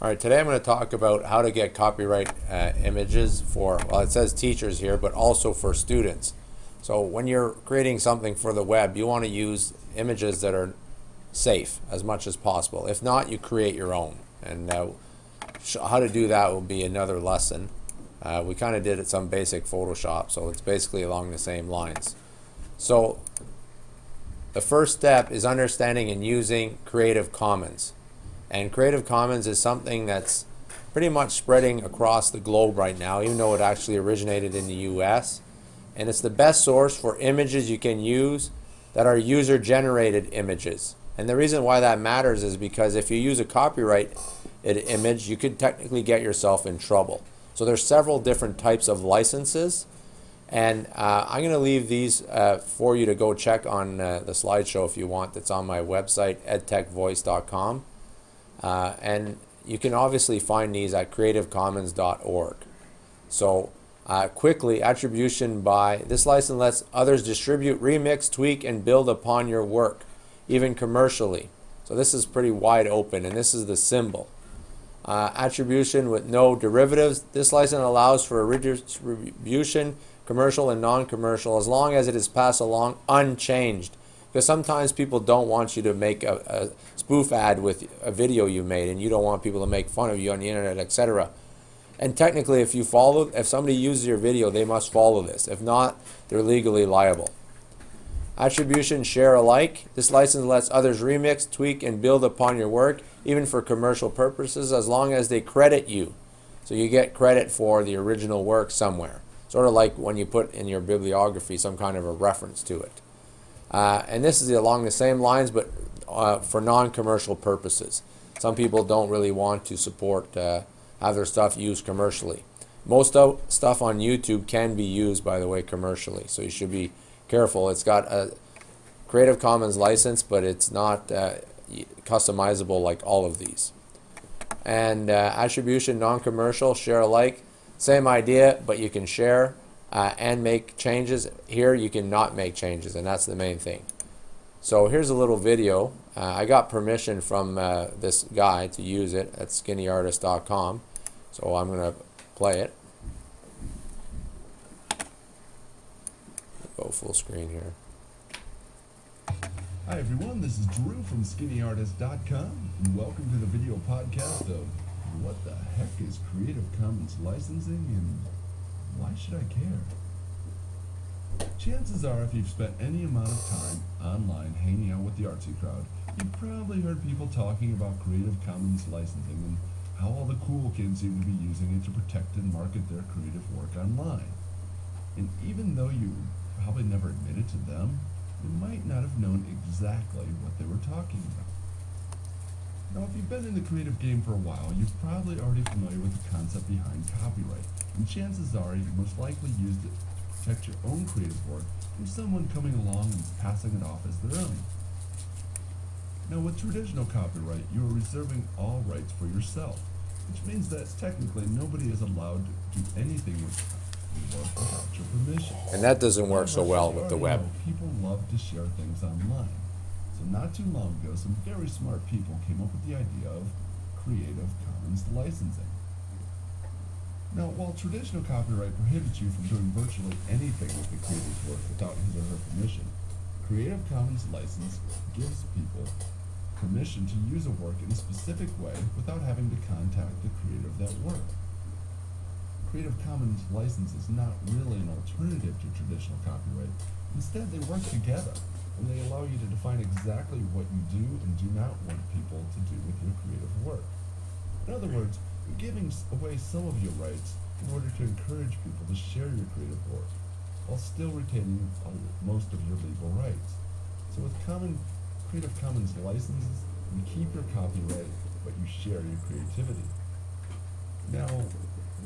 All right, today I'm going to talk about how to get copyright images for, well, it says teachers here, but also for students. So when you're creating something for the web, you want to use images that are safe as much as possible. If not, you create your own. And how to do that will be another lesson. We kind of did it some basic Photoshop, so it's basically along the same lines. So the first step is understanding and using Creative Commons. And Creative Commons is something that's pretty much spreading across the globe right now, even though it actually originated in the US. And it's the best source for images you can use that are user-generated images. And the reason why that matters is because if you use a copyrighted image, you could technically get yourself in trouble. So there's several different types of licenses. And I'm going to leave these for you to go check on the slideshow if you want. That's on my website, edtechvoice.com. And you can obviously find these at creativecommons.org. So quickly, attribution by. This license lets others distribute, remix, tweak, and build upon your work, even commercially. So this is pretty wide open, and this is the symbol. Attribution with no derivatives. This license allows for a redistribution, commercial and non-commercial, as long as it is passed along unchanged. Because sometimes people don't want you to make a spoof ad with a video you made, and you don't want people to make fun of you on the internet, etc. And technically, if somebody uses your video, they must follow this. If not, they're legally liable. Attribution, share alike. This license lets others remix, tweak, and build upon your work, even for commercial purposes, as long as they credit you. So you get credit for the original work somewhere. Sort of like when you put in your bibliography some kind of a reference to it. And this is along the same lines, but for non-commercial purposes. Some people don't really want to support, have their stuff used commercially. Most stuff on YouTube can be used, by the way, commercially, so you should be careful. It's got a Creative Commons license, but it's not customizable like all of these. And attribution, non-commercial, share alike. Same idea, but you can share and make changes. Here you can not make changes, and that's the main thing. So here's a little video. I got permission from this guy to use it at skinnyartist.com, so I'm going to play it. Go full screen here. Hi everyone, this is Drew from skinnyartist.com, and welcome to the video podcast of what the heck is Creative Commons licensing and why should I care? Chances are, if you've spent any amount of time online hanging out with the artsy crowd, you've probably heard people talking about Creative Commons licensing and how all the cool kids seem to be using it to protect and market their creative work online. And even though you probably never admitted to them, you might not have known exactly what they were talking about. Now, if you've been in the creative game for a while, you're probably already familiar with the concept behind copyright, and chances are you most likely used it to protect your own creative work from someone coming along and passing it off as their own. Now, with traditional copyright, you are reserving all rights for yourself, which means that technically nobody is allowed to do anything with your work without your permission. And that doesn't work so well with the web. People love to share things online. So not too long ago, some very smart people came up with the idea of Creative Commons licensing. Now, while traditional copyright prohibits you from doing virtually anything with the creator's work without his or her permission, Creative Commons license gives people permission to use a work in a specific way without having to contact the creator of that work. Creative Commons license is not really an alternative to traditional copyright. Instead, they work together, and they allow you to define exactly what you do and do not want people to do with your creative work. In other words, you're giving away some of your rights in order to encourage people to share your creative work, while still retaining most of your legal rights. So with Creative Commons licenses, you keep your copyright, but you share your creativity. Now,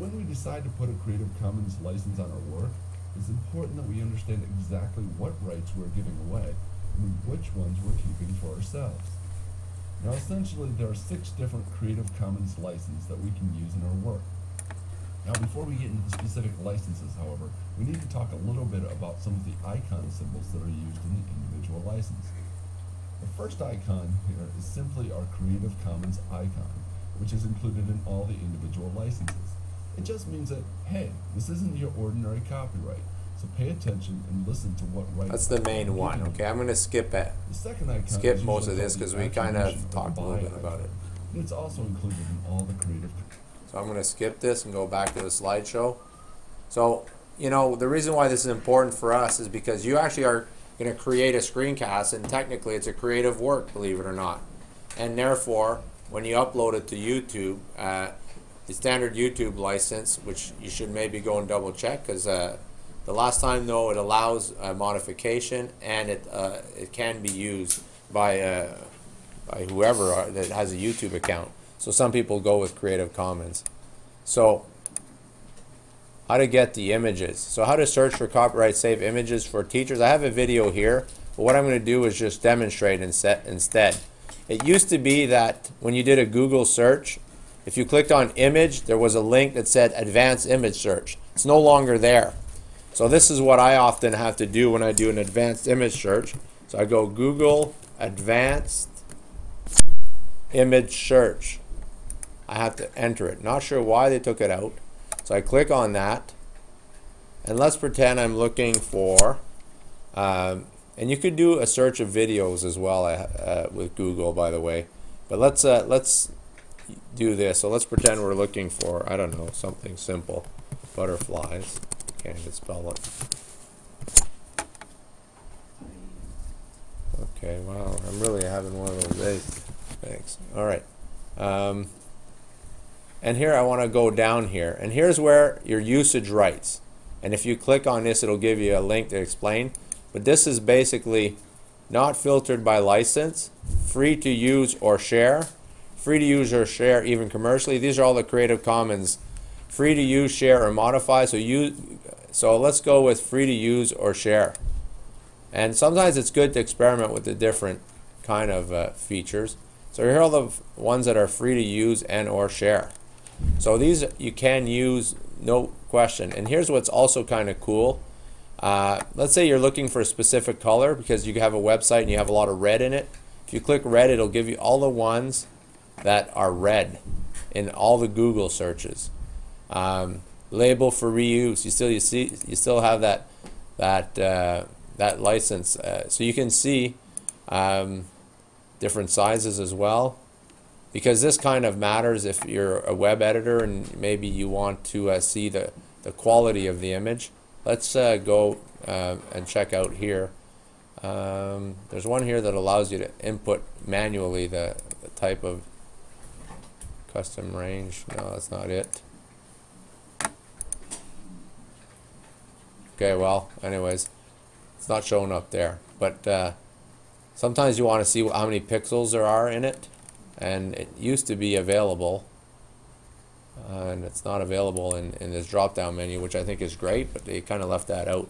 when we decide to put a Creative Commons license on our work, it's important that we understand exactly what rights we're giving away and which ones we're keeping for ourselves. Now, essentially, there are 6 different Creative Commons licenses that we can use in our work. Now, before we get into the specific licenses, however, we need to talk a little bit about some of the icon symbols that are used in the individual license. The first icon here is simply our Creative Commons icon, which is included in all the individual licenses. It just means that, hey, this isn't your ordinary copyright, so pay attention and listen to what rights. That's the main one. Okay, I'm going to skip it. The second icon Skip is most of usually this called because the we kind of attribution talked a or little the bit buy about it. icon. And it's also included in all the creative. So I'm going to skip this and go back to the slideshow. So, you know, the reason why this is important for us is because you actually are going to create a screencast, and technically it's a creative work, believe it or not. And therefore, when you upload it to YouTube, the standard YouTube license, which you should maybe go and double check, because the last time though it allows modification, and it can be used by whoever that has a YouTube account. So some people go with Creative Commons. So how to get the images. So how to search for copyright safe images for teachers. I have a video here, but what I'm going to do is just demonstrate instead. It used to be that when you did a Google search, if you clicked on image, there was a link that said advanced image search. It's no longer there. So this is what I often have to do when I do an advanced image search. So I go Google advanced image search. I have to enter it. Not sure why they took it out. So I click on that, and let's pretend I'm looking for, and you could do a search of videos as well with Google, by the way. But let's do this. So let's pretend we're looking for, I don't know, something simple, butterflies. Can't even spell it. Okay, wow, I'm really having one of those days. Thanks. All right. And here I want to go down here, and here's where your usage rights, and if you click on this it'll give you a link to explain, but this is basically not filtered by license, free to use or share, free to use or share even commercially. These are all the Creative Commons, free to use, share, or modify. So let's go with free to use or share, and sometimes it's good to experiment with the different kind of features. So here are the ones that are free to use and or share. So these you can use, no question. And here's what's also kind of cool. Let's say you're looking for a specific color because you have a website and you have a lot of red in it. If you click red, it'll give you all the ones that are red in all the Google searches. Label for reuse. You still have that license, so you can see different sizes as well. Because this kind of matters if you're a web editor and maybe you want to see the quality of the image. Let's go and check out here. There's one here that allows you to input manually the type of custom range. No, that's not it. Okay, well, anyways, it's not showing up there. But sometimes you want to see how many pixels there are in it. And it used to be available, and it's not available in this drop down menu, which I think is great, but they kind of left that out.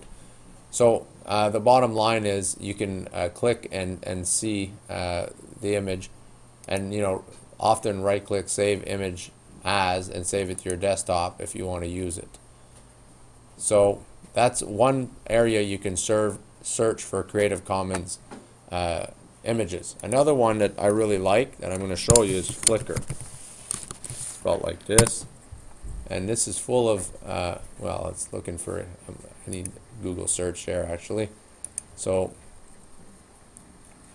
So the bottom line is you can click and see the image, and often right click save image as and save it to your desktop if you want to use it. So that's one area you can search for Creative Commons images. Another one that I really like that I'm going to show you is Flickr. Spelled like this, and this is full of well, it's looking for I need Google search there actually. So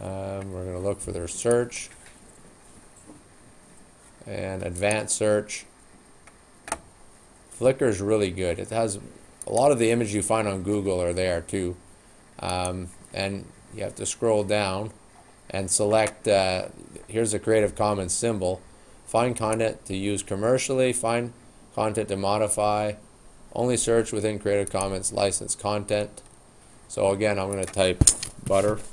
we're going to look for their search and advanced search. Flickr is really good. It has a lot of the images you find on Google are there too, and you have to scroll down and select, here's the Creative Commons symbol, find content to use commercially, find content to modify, only search within Creative Commons licensed content. So again, I'm going to type butterflies.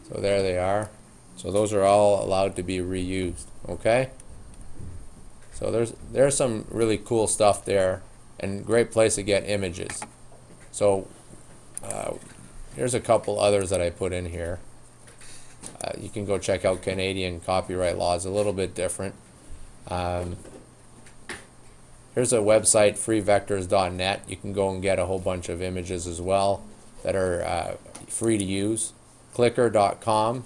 So there they are. So those are all allowed to be reused, okay? So there's some really cool stuff there, and great place to get images. So here's a couple others that I put in here. You can go check out Canadian copyright laws, a little bit different. Here's Here's a website, freevectors.net. You can go and get a whole bunch of images as well that are free to use. Flickr.com,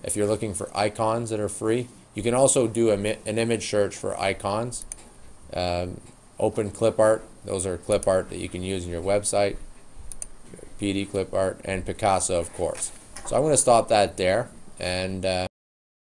if you're looking for icons that are free. You can also do an image search for icons. Open clip art, those are clip art that you can use in your website. PD clip art, and Picasso, of course. So I'm going to stop that there, and